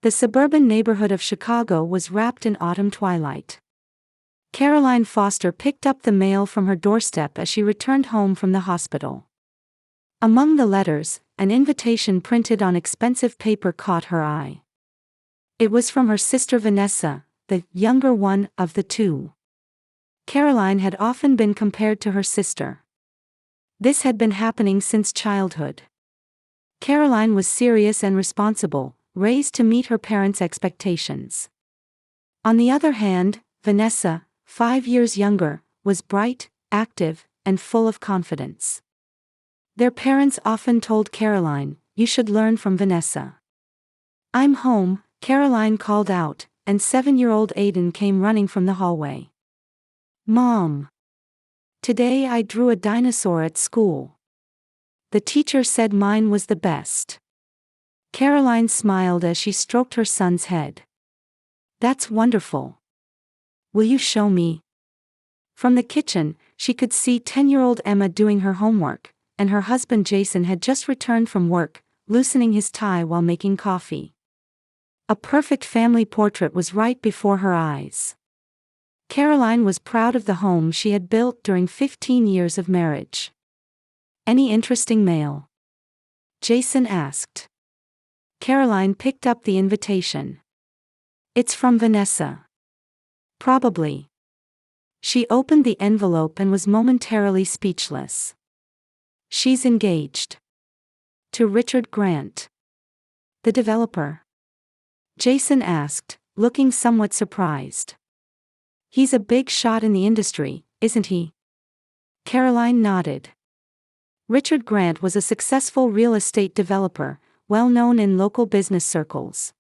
The suburban neighborhood of Chicago was wrapped in autumn twilight. Caroline Foster picked up the mail from her doorstep as she returned home from the hospital. Among the letters, an invitation printed on expensive paper caught her eye. It was from her sister Vanessa, the younger one of the two. Caroline had often been compared to her sister. This had been happening since childhood. Caroline was serious and responsible, raised to meet her parents' expectations. On the other hand, Vanessa, 5 years younger, was bright, active, and full of confidence. Their parents often told Caroline, "You should learn from Vanessa." "I'm home," Caroline called out, and 7-year-old Aiden came running from the hallway. "Mom. Today I drew a dinosaur at school. The teacher said mine was the best." Caroline smiled as she stroked her son's head. "That's wonderful. Will you show me?" From the kitchen, she could see 10-year-old Emma doing her homework, and her husband Jason had just returned from work, loosening his tie while making coffee. A perfect family portrait was right before her eyes. Caroline was proud of the home she had built during 15 years of marriage. "Any interesting mail?" Jason asked. Caroline picked up the invitation. "It's from Vanessa." "Probably." She opened the envelope and was momentarily speechless. "She's engaged. To Richard Grant." "The developer?" Jason asked, looking somewhat surprised. "He's a big shot in the industry, isn't he?" Caroline nodded. Richard Grant was a successful real estate developer, well known in local business circles.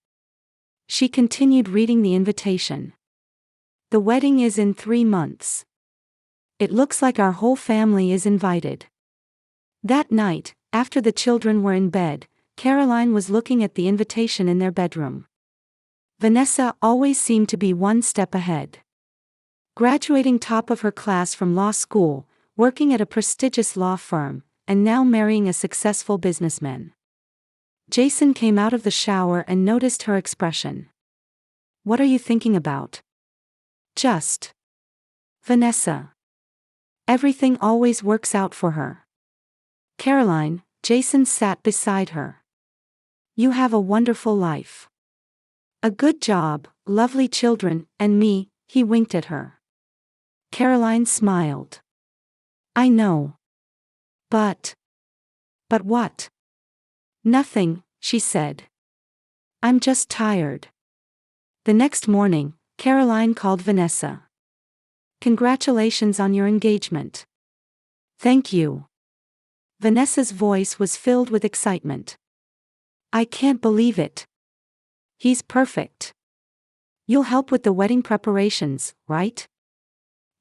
She continued reading the invitation. "The wedding is in 3 months. It looks like our whole family is invited." That night, after the children were in bed, Caroline was looking at the invitation in their bedroom. Vanessa always seemed to be one step ahead. Graduating top of her class from law school, working at a prestigious law firm, and now marrying a successful businessman. Jason came out of the shower and noticed her expression. "What are you thinking about?" "Just Vanessa. Everything always works out for her." "Caroline," Jason sat beside her. "You have a wonderful life. A good job, lovely children, and me," he winked at her. Caroline smiled. "I know. But what?" "Nothing," she said. "I'm just tired." The next morning, Caroline called Vanessa. "Congratulations on your engagement." "Thank you." Vanessa's voice was filled with excitement. "I can't believe it. He's perfect. You'll help with the wedding preparations, right?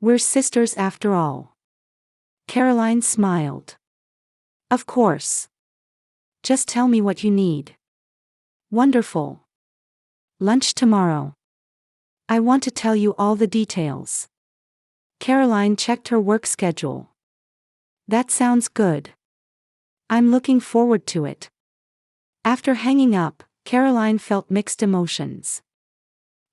We're sisters after all." Caroline smiled. "Of course. Just tell me what you need." "Wonderful. Lunch tomorrow. I want to tell you all the details." Caroline checked her work schedule. "That sounds good. I'm looking forward to it." After hanging up, Caroline felt mixed emotions.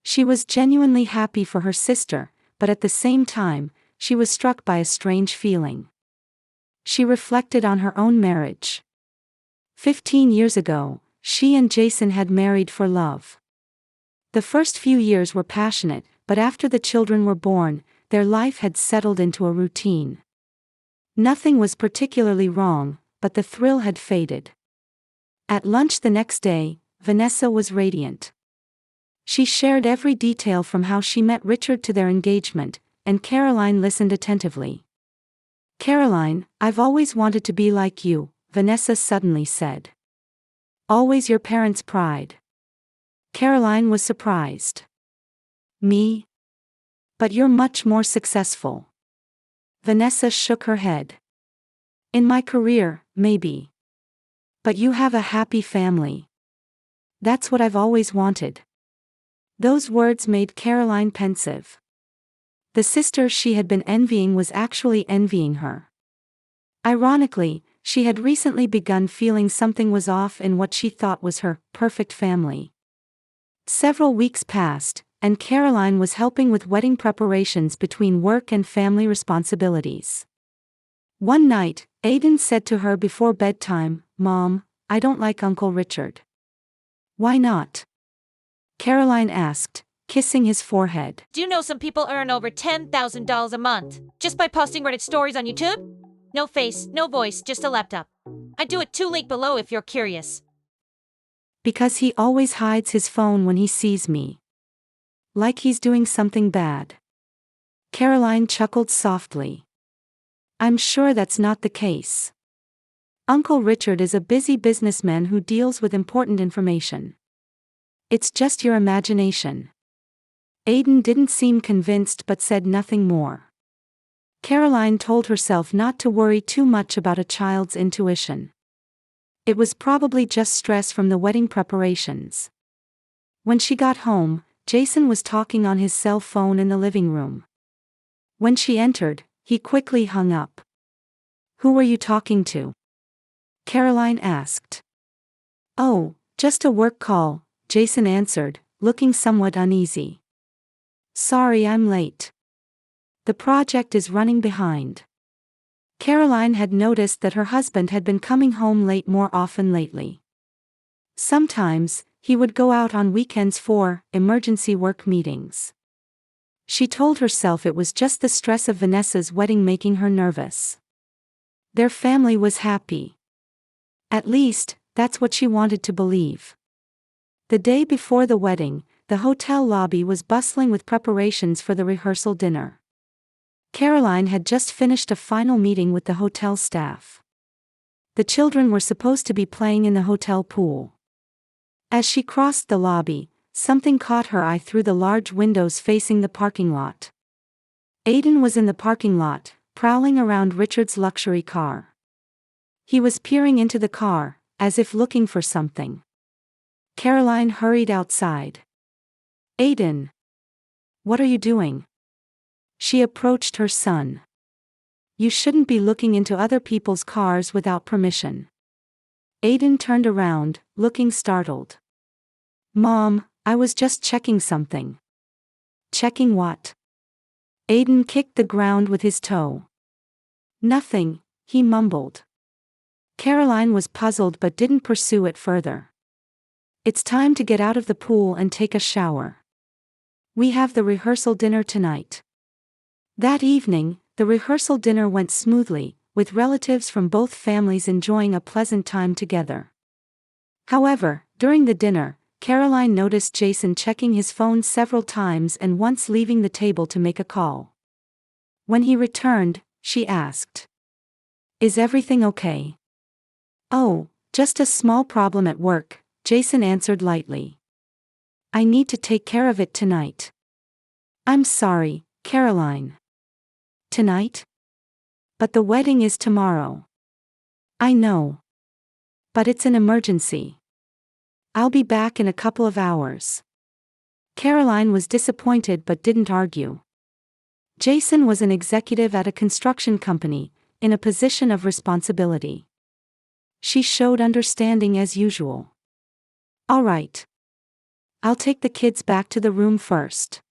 She was genuinely happy for her sister, but at the same time, she was struck by a strange feeling. She reflected on her own marriage. 15 years ago, she and Jason had married for love. The first few years were passionate, but after the children were born, their life had settled into a routine. Nothing was particularly wrong, but the thrill had faded. At lunch the next day, Vanessa was radiant. She shared every detail from how she met Richard to their engagement, and Caroline listened attentively. "Caroline, I've always wanted to be like you," Vanessa suddenly said. "Always your parents' pride." Caroline was surprised. "Me? But you're much more successful." Vanessa shook her head. "In my career, maybe. But you have a happy family. That's what I've always wanted." Those words made Caroline pensive. The sister she had been envying was actually envying her. Ironically, she had recently begun feeling something was off in what she thought was her perfect family. Several weeks passed, and Caroline was helping with wedding preparations between work and family responsibilities. One night, Aiden said to her before bedtime, "Mom, I don't like Uncle Richard." "Why not?" Caroline asked, kissing his forehead. Do you know some people earn over $10,000 a month just by posting Reddit stories on YouTube? No face, no voice, just a laptop. I do it too, link below if you're curious. "Because he always hides his phone when he sees me. Like he's doing something bad." Caroline chuckled softly. "I'm sure that's not the case. Uncle Richard is a busy businessman who deals with important information. It's just your imagination." Aiden didn't seem convinced but said nothing more. Caroline told herself not to worry too much about a child's intuition. It was probably just stress from the wedding preparations. When she got home, Jason was talking on his cell phone in the living room. When she entered, he quickly hung up. "Who were you talking to?" Caroline asked. "Oh, just a work call," Jason answered, looking somewhat uneasy. "Sorry I'm late. The project is running behind." Caroline had noticed that her husband had been coming home late more often lately. Sometimes, he would go out on weekends for emergency work meetings. She told herself it was just the stress of Vanessa's wedding making her nervous. Their family was happy. At least, that's what she wanted to believe. The day before the wedding, the hotel lobby was bustling with preparations for the rehearsal dinner. Caroline had just finished a final meeting with the hotel staff. The children were supposed to be playing in the hotel pool. As she crossed the lobby, something caught her eye through the large windows facing the parking lot. Aiden was in the parking lot, prowling around Richard's luxury car. He was peering into the car, as if looking for something. Caroline hurried outside. "Aiden! What are you doing?" She approached her son. "You shouldn't be looking into other people's cars without permission." Aiden turned around, looking startled. "Mom, I was just checking something." "Checking what?" Aiden kicked the ground with his toe. "Nothing," he mumbled. Caroline was puzzled but didn't pursue it further. "It's time to get out of the pool and take a shower. We have the rehearsal dinner tonight." That evening, the rehearsal dinner went smoothly, with relatives from both families enjoying a pleasant time together. However, during the dinner, Caroline noticed Jason checking his phone several times and once leaving the table to make a call. When he returned, she asked, "Is everything okay?" "Oh, just a small problem at work," Jason answered lightly. "I need to take care of it tonight." "I'm sorry, Caroline." "Tonight? But the wedding is tomorrow." "I know. But it's an emergency. I'll be back in a couple of hours." Caroline was disappointed but didn't argue. Jason was an executive at a construction company, in a position of responsibility. She showed understanding as usual. "All right. I'll take the kids back to the room first."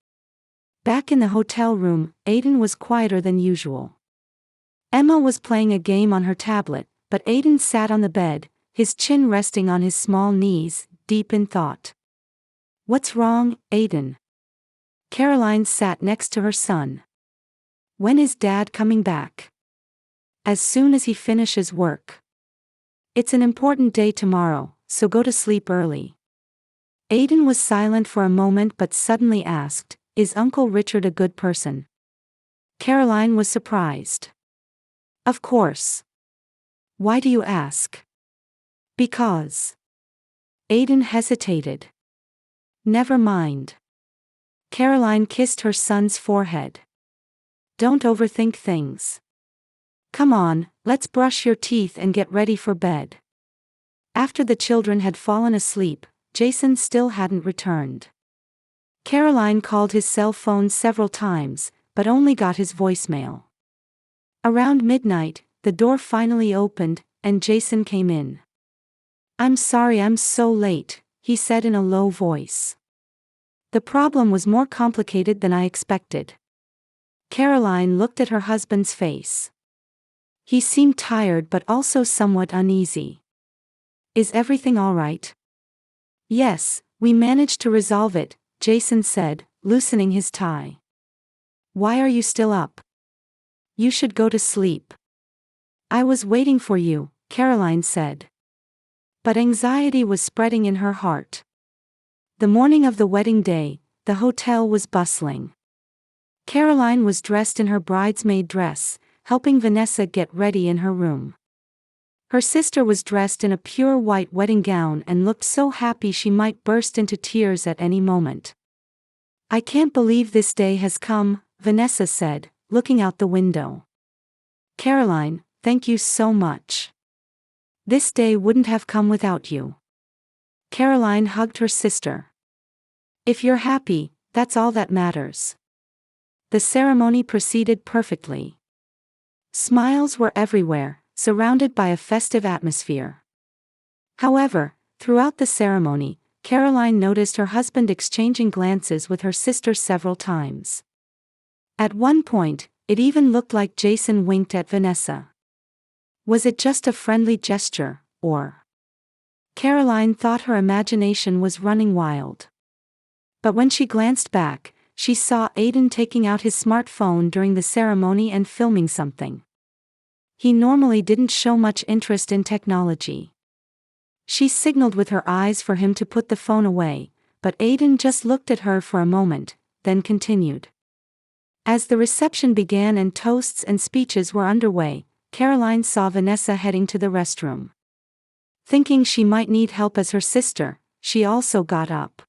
Back in the hotel room, Aiden was quieter than usual. Emma was playing a game on her tablet, but Aiden sat on the bed, his chin resting on his small knees, deep in thought. "What's wrong, Aiden?" Caroline sat next to her son. "When is Dad coming back?" "As soon as he finishes work. It's an important day tomorrow, so go to sleep early." Aiden was silent for a moment but suddenly asked, "Is Uncle Richard a good person?" Caroline was surprised. "Of course. Why do you ask?" "Because." Aiden hesitated. "Never mind." Caroline kissed her son's forehead. "Don't overthink things. Come on, let's brush your teeth and get ready for bed." After the children had fallen asleep, Jason still hadn't returned. Caroline called his cell phone several times, but only got his voicemail. Around midnight, the door finally opened, and Jason came in. "I'm sorry I'm so late," he said in a low voice. The problem was more complicated than I expected. Caroline looked at her husband's face. He seemed tired but also somewhat uneasy. Is everything all right? Yes, we managed to resolve it, Jason said, loosening his tie. Why are you still up? You should go to sleep. I was waiting for you, Caroline said. But anxiety was spreading in her heart. The morning of the wedding day, the hotel was bustling. Caroline was dressed in her bridesmaid dress, helping Vanessa get ready in her room. Her sister was dressed in a pure white wedding gown and looked so happy she might burst into tears at any moment. I can't believe this day has come, Vanessa said, looking out the window. Caroline, thank you so much. This day wouldn't have come without you. Caroline hugged her sister. If you're happy, that's all that matters. The ceremony proceeded perfectly. Smiles were everywhere, surrounded by a festive atmosphere. However, throughout the ceremony, Caroline noticed her husband exchanging glances with her sister several times. At one point, it even looked like Jason winked at Vanessa. Was it just a friendly gesture, or? Caroline thought her imagination was running wild. But when she glanced back, she saw Aiden taking out his smartphone during the ceremony and filming something. He normally didn't show much interest in technology. She signaled with her eyes for him to put the phone away, but Aiden just looked at her for a moment, then continued. As the reception began and toasts and speeches were underway, Caroline saw Vanessa heading to the restroom. Thinking she might need help as her sister, she also got up.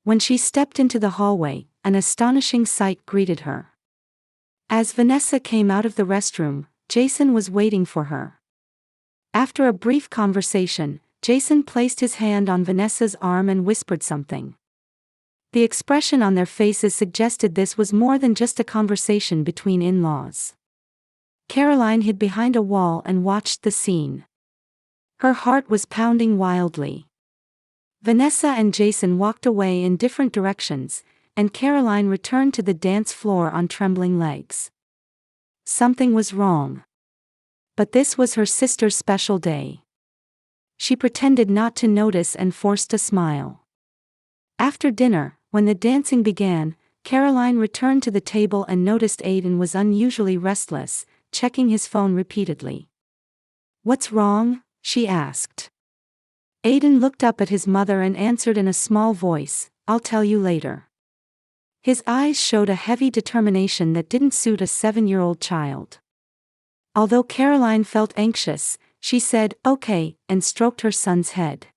When she stepped into the hallway, an astonishing sight greeted her. As Vanessa came out of the restroom, Jason was waiting for her. After a brief conversation, Jason placed his hand on Vanessa's arm and whispered something. The expression on their faces suggested this was more than just a conversation between in-laws. Caroline hid behind a wall and watched the scene. Her heart was pounding wildly. Vanessa and Jason walked away in different directions, and Caroline returned to the dance floor on trembling legs. Something was wrong. But this was her sister's special day. She pretended not to notice and forced a smile. After dinner, when the dancing began, Caroline returned to the table and noticed Aiden was unusually restless, checking his phone repeatedly. What's wrong? She asked. Aiden looked up at his mother and answered in a small voice, I'll tell you later. His eyes showed a heavy determination that didn't suit a 7-year-old child. Although Caroline felt anxious, she said, okay, and stroked her son's head.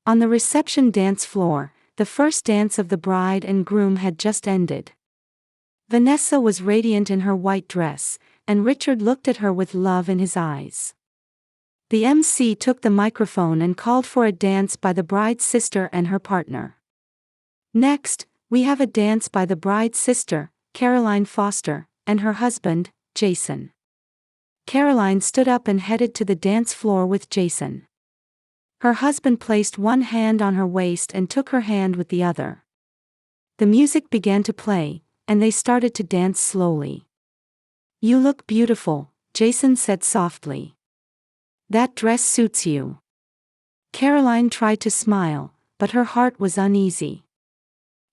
On the reception dance floor, the first dance of the bride and groom had just ended. Vanessa was radiant in her white dress, and Richard looked at her with love in his eyes. The MC took the microphone and called for a dance by the bride's sister and her partner. Next, we have a dance by the bride's sister, Caroline Foster, and her husband, Jason. Caroline stood up and headed to the dance floor with Jason. Her husband placed one hand on her waist and took her hand with the other. The music began to play, and they started to dance slowly. You look beautiful, Jason said softly. That dress suits you. Caroline tried to smile, but her heart was uneasy.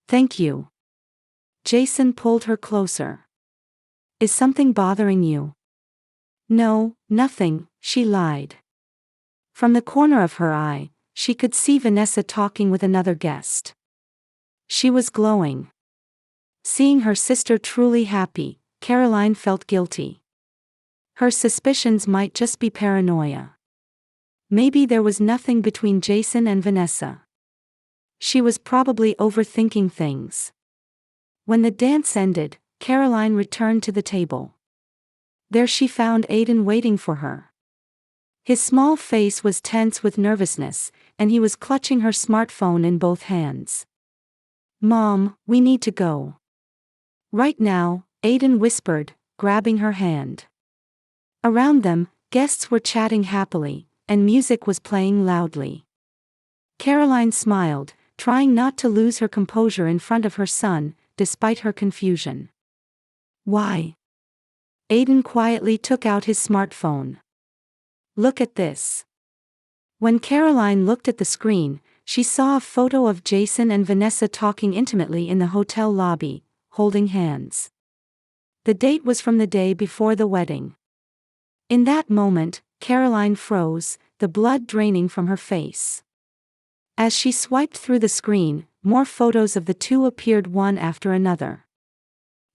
Thank you. Jason pulled her closer. Is something bothering you? No, nothing, she lied. From the corner of her eye, she could see Vanessa talking with another guest. She was glowing. Seeing her sister truly happy, Caroline felt guilty. Her suspicions might just be paranoia. Maybe there was nothing between Jason and Vanessa. She was probably overthinking things. When the dance ended, Caroline returned to the table. There she found Aiden waiting for her. His small face was tense with nervousness, and he was clutching her smartphone in both hands. Mom, we need to go. Right now, Aiden whispered, grabbing her hand. Around them, guests were chatting happily, and music was playing loudly. Caroline smiled, trying not to lose her composure in front of her son, despite her confusion. Why? Aiden quietly took out his smartphone. Look at this. When Caroline looked at the screen, she saw a photo of Jason and Vanessa talking intimately in the hotel lobby, holding hands. The date was from the day before the wedding. In that moment, Caroline froze, the blood draining from her face. As she swiped through the screen, more photos of the two appeared one after another.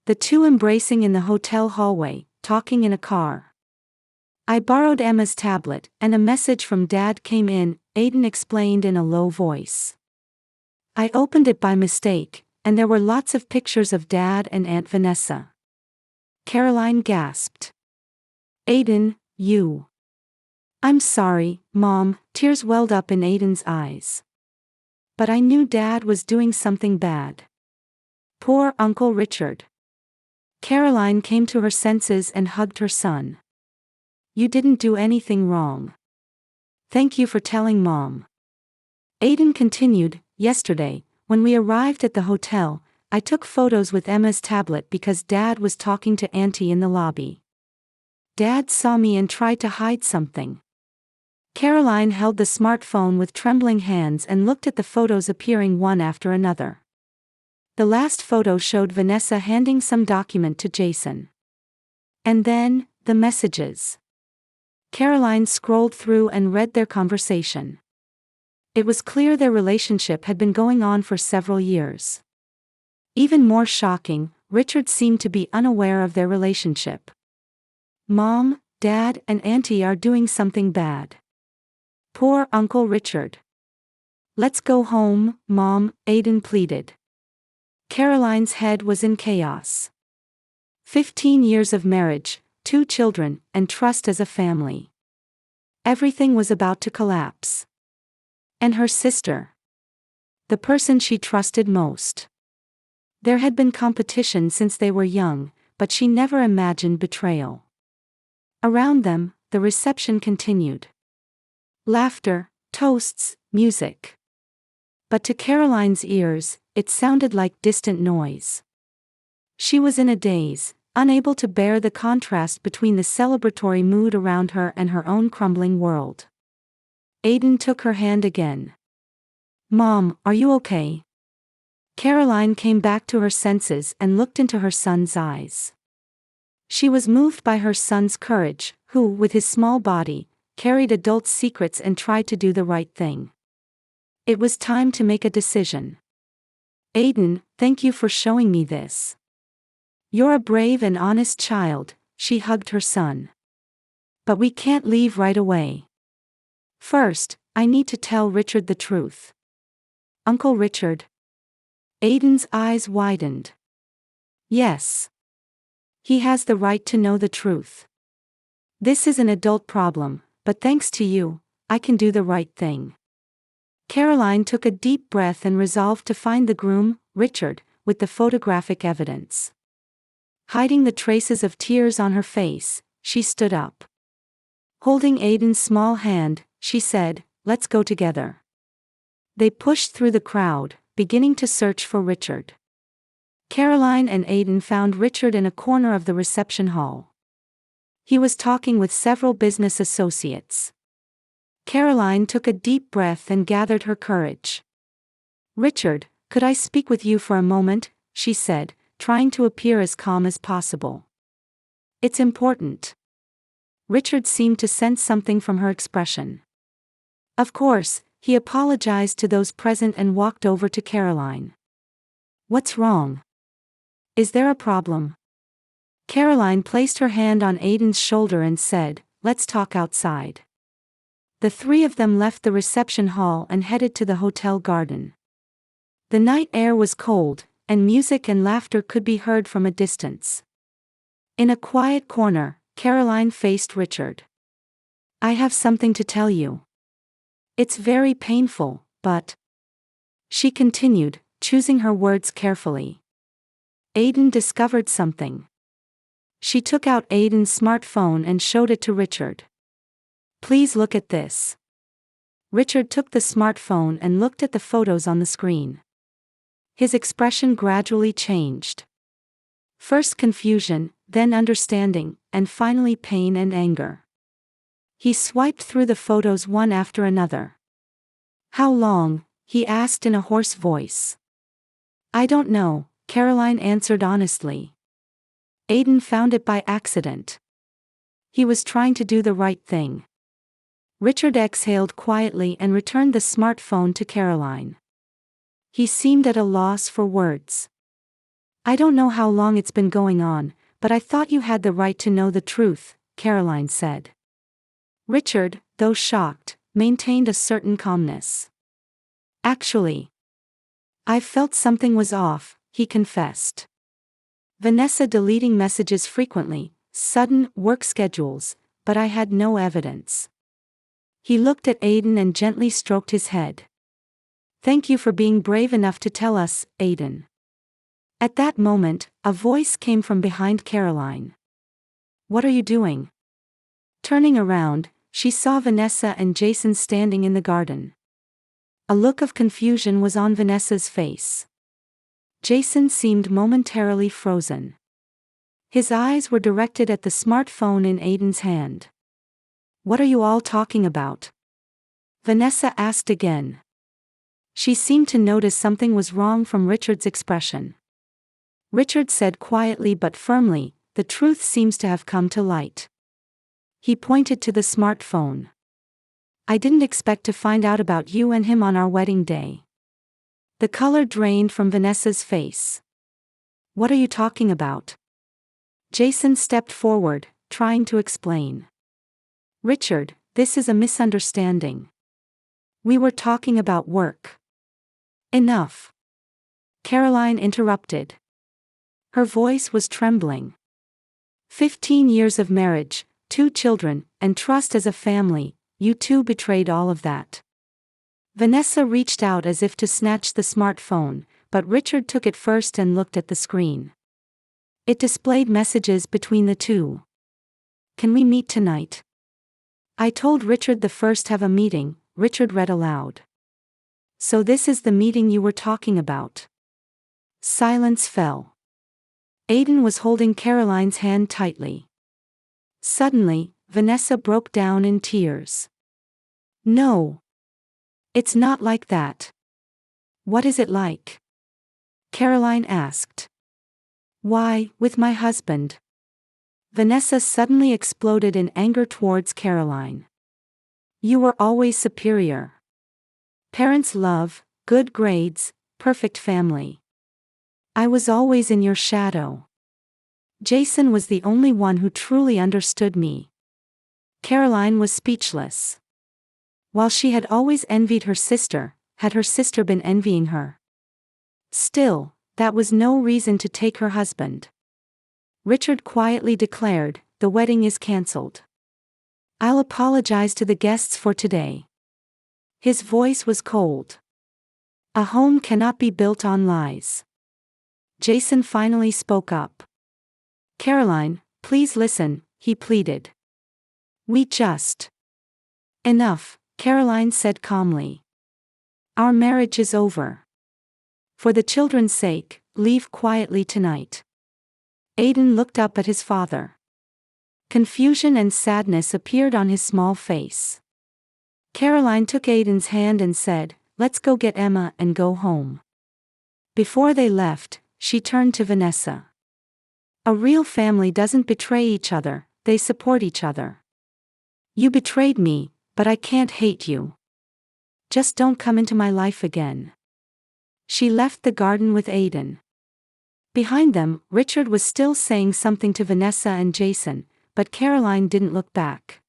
The two embracing in the hotel hallway, talking in a car. I borrowed Emma's tablet, and a message from Dad came in, Aiden explained in a low voice. I opened it by mistake, and there were lots of pictures of Dad and Aunt Vanessa. Caroline gasped. Aiden, you. I'm sorry, Mom, tears welled up in Aiden's eyes. But I knew Dad was doing something bad. Poor Uncle Richard. Caroline came to her senses and hugged her son. You didn't do anything wrong. Thank you for telling Mom. Aiden continued, yesterday, when we arrived at the hotel, I took photos with Emma's tablet because Dad was talking to Auntie in the lobby. Dad saw me and tried to hide something. Caroline held the smartphone with trembling hands and looked at the photos appearing one after another. The last photo showed Vanessa handing some document to Jason. And then, the messages. Caroline scrolled through and read their conversation. It was clear their relationship had been going on for several years. Even more shocking, Richard seemed to be unaware of their relationship. Mom, Dad, and Auntie are doing something bad. Poor Uncle Richard. Let's go home, Mom, Aiden pleaded. Caroline's head was in chaos. 15 years of marriage, 2 children, and trust as a family. Everything was about to collapse. And her sister. The person she trusted most. There had been competition since they were young, but she never imagined betrayal. Around them, the reception continued. Laughter, toasts, music. But to Caroline's ears, it sounded like distant noise. She was in a daze, unable to bear the contrast between the celebratory mood around her and her own crumbling world. Aiden took her hand again. Mom, are you okay? Caroline came back to her senses and looked into her son's eyes. She was moved by her son's courage, who, with his small body, carried adult secrets and tried to do the right thing. It was time to make a decision. Aiden, thank you for showing me this. You're a brave and honest child, she hugged her son. But we can't leave right away. First, I need to tell Richard the truth. Uncle Richard. Aiden's eyes widened. Yes. He has the right to know the truth. This is an adult problem, but thanks to you, I can do the right thing. Caroline took a deep breath and resolved to find the groom, Richard, with the photographic evidence. Hiding the traces of tears on her face, she stood up. Holding Aiden's small hand, she said, let's go together. They pushed through the crowd, beginning to search for Richard. Caroline and Aiden found Richard in a corner of the reception hall. He was talking with several business associates. Caroline took a deep breath and gathered her courage. Richard, could I speak with you for a moment? She said, trying to appear as calm as possible. It's important. Richard seemed to sense something from her expression. Of course, he apologized to those present and walked over to Caroline. What's wrong? Is there a problem? Caroline placed her hand on Aiden's shoulder and said, let's talk outside. The three of them left the reception hall and headed to the hotel garden. The night air was cold, and music and laughter could be heard from a distance. In a quiet corner, Caroline faced Richard. I have something to tell you. It's very painful, but... She continued, choosing her words carefully. Aiden discovered something. She took out Aiden's smartphone and showed it to Richard. Please look at this. Richard took the smartphone and looked at the photos on the screen. His expression gradually changed. First confusion, then understanding, and finally pain and anger. He swiped through the photos one after another. "How long?" he asked in a hoarse voice. "I don't know," Caroline answered honestly. Aiden found it by accident. He was trying to do the right thing. Richard exhaled quietly and returned the smartphone to Caroline. He seemed at a loss for words. "I don't know how long it's been going on, but I thought you had the right to know the truth," Caroline said. Richard, though shocked, maintained a certain calmness. "Actually, I felt something was off," he confessed. "Vanessa deleting messages frequently, sudden work schedules, but I had no evidence." He looked at Aiden and gently stroked his head. "Thank you for being brave enough to tell us, Aiden." At that moment, a voice came from behind Caroline. "What are you doing?" Turning around, she saw Vanessa and Jason standing in the garden. A look of confusion was on Vanessa's face. Jason seemed momentarily frozen. His eyes were directed at the smartphone in Aiden's hand. "What are you all talking about?" Vanessa asked again. She seemed to notice something was wrong from Richard's expression. Richard said quietly but firmly, "The truth seems to have come to light." He pointed to the smartphone. "I didn't expect to find out about you and him on our wedding day." The color drained from Vanessa's face. "What are you talking about?" Jason stepped forward, trying to explain. "Richard, this is a misunderstanding. We were talking about work." "Enough," Caroline interrupted. Her voice was trembling. 15 years of marriage, 2 children, and trust as a family, you two betrayed all of that. Vanessa reached out as if to snatch the smartphone, but Richard took it first and looked at the screen. It displayed messages between the two. "Can we meet tonight?" "I told Richard the first have a meeting," Richard read aloud. "So this is the meeting you were talking about." Silence fell. Aiden was holding Caroline's hand tightly. Suddenly, Vanessa broke down in tears. "No. It's not like that." "What is it like?" Caroline asked. "Why, with my husband." Vanessa suddenly exploded in anger towards Caroline. "You were always superior. Parents' love, good grades, perfect family. I was always in your shadow. Jason was the only one who truly understood me." Caroline was speechless. While she had always envied her sister, had her sister been envying her? Still, that was no reason to take her husband. Richard quietly declared, "The wedding is cancelled. I'll apologize to the guests for today." His voice was cold. "A home cannot be built on lies." Jason finally spoke up. "Caroline, please listen," he pleaded. "We just..." "Enough," Caroline said calmly. "Our marriage is over. For the children's sake, leave quietly tonight." Aiden looked up at his father. Confusion and sadness appeared on his small face. Caroline took Aiden's hand and said, "Let's go get Emma and go home." Before they left, she turned to Vanessa. "A real family doesn't betray each other, they support each other. You betrayed me, but I can't hate you. Just don't come into my life again." She left the garden with Aiden. Behind them, Richard was still saying something to Vanessa and Jason, but Caroline didn't look back.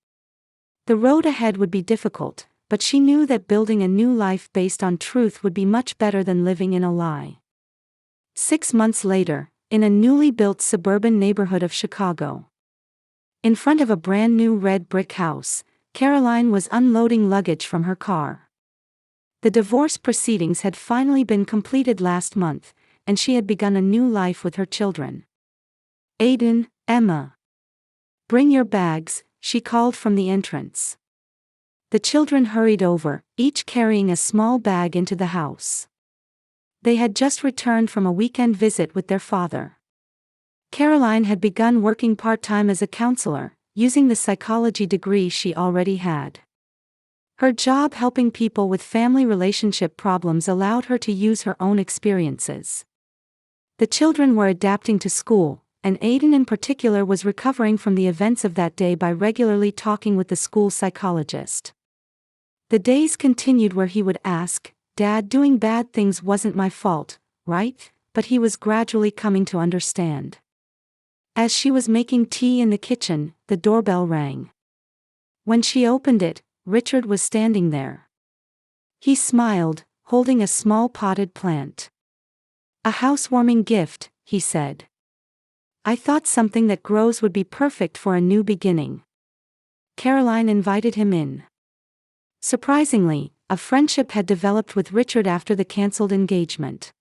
The road ahead would be difficult, but she knew that building a new life based on truth would be much better than living in a lie. 6 months later, in a newly built suburban neighborhood of Chicago. In front of a brand new red brick house, Caroline was unloading luggage from her car. The divorce proceedings had finally been completed last month, and she had begun a new life with her children. "Aiden, Emma. Bring your bags," she called from the entrance. The children hurried over, each carrying a small bag into the house. They had just returned from a weekend visit with their father. Caroline had begun working part-time as a counselor, using the psychology degree she already had. Her job helping people with family relationship problems allowed her to use her own experiences. The children were adapting to school, and Aiden in particular was recovering from the events of that day by regularly talking with the school psychologist. The days continued where he would ask, "Dad, doing bad things wasn't my fault, right?" But he was gradually coming to understand. As she was making tea in the kitchen, the doorbell rang. When she opened it, Richard was standing there. He smiled, holding a small potted plant. "A housewarming gift," he said. "I thought something that grows would be perfect for a new beginning." Caroline invited him in. Surprisingly, a friendship had developed with Richard after the cancelled engagement.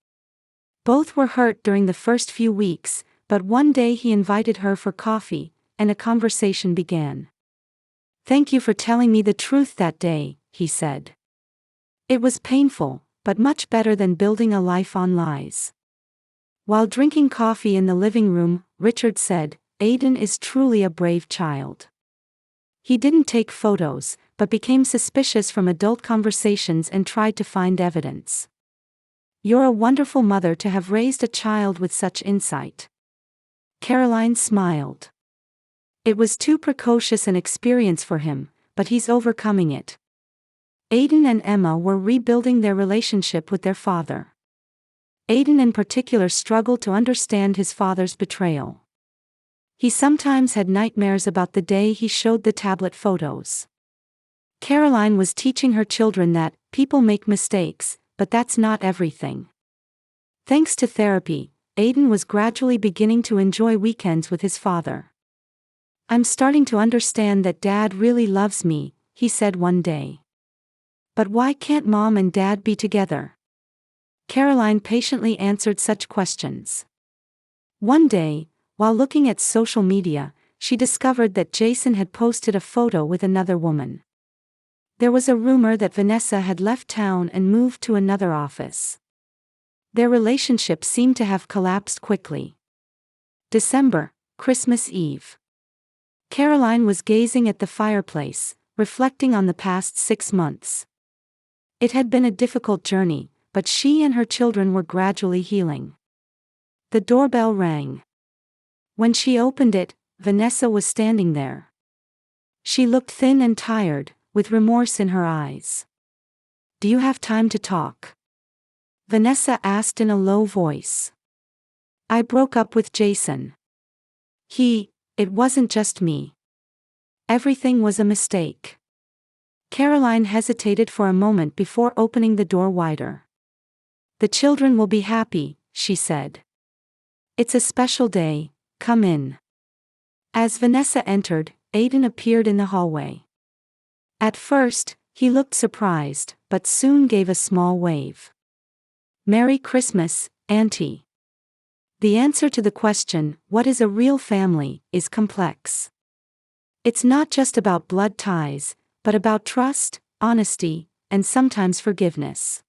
Both were hurt during the first few weeks, but one day he invited her for coffee, and a conversation began. "Thank you for telling me the truth that day," he said. "It was painful, but much better than building a life on lies." While drinking coffee in the living room, Richard said, "Aiden is truly a brave child. He didn't take photos, but became suspicious from adult conversations and tried to find evidence. You're a wonderful mother to have raised a child with such insight." Caroline smiled. It was too precocious an experience for him, but he's overcoming it. Aiden and Emma were rebuilding their relationship with their father. Aiden in particular struggled to understand his father's betrayal. He sometimes had nightmares about the day he showed the tablet photos. Caroline was teaching her children that people make mistakes, but that's not everything. Thanks to therapy, Aiden was gradually beginning to enjoy weekends with his father. "I'm starting to understand that Dad really loves me," he said one day. "But why can't Mom and Dad be together?" Caroline patiently answered such questions. One day, while looking at social media, she discovered that Jason had posted a photo with another woman. There was a rumor that Vanessa had left town and moved to another office. Their relationship seemed to have collapsed quickly. December, Christmas Eve. Caroline was gazing at the fireplace, reflecting on the past 6 months. It had been a difficult journey, but she and her children were gradually healing. The doorbell rang. When she opened it, Vanessa was standing there. She looked thin and tired, with remorse in her eyes. "Do you have time to talk?" Vanessa asked in a low voice. "I broke up with Jason. It wasn't just me. Everything was a mistake." Caroline hesitated for a moment before opening the door wider. "The children will be happy," she said. "It's a special day, come in." As Vanessa entered, Aiden appeared in the hallway. At first, he looked surprised, but soon gave a small wave. "Merry Christmas, Auntie." The answer to the question, what is a real family, is complex. It's not just about blood ties, but about trust, honesty, and sometimes forgiveness.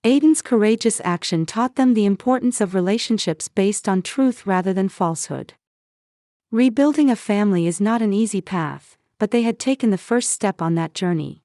Aiden's courageous action taught them the importance of relationships based on truth rather than falsehood. Rebuilding a family is not an easy path, but they had taken the first step on that journey.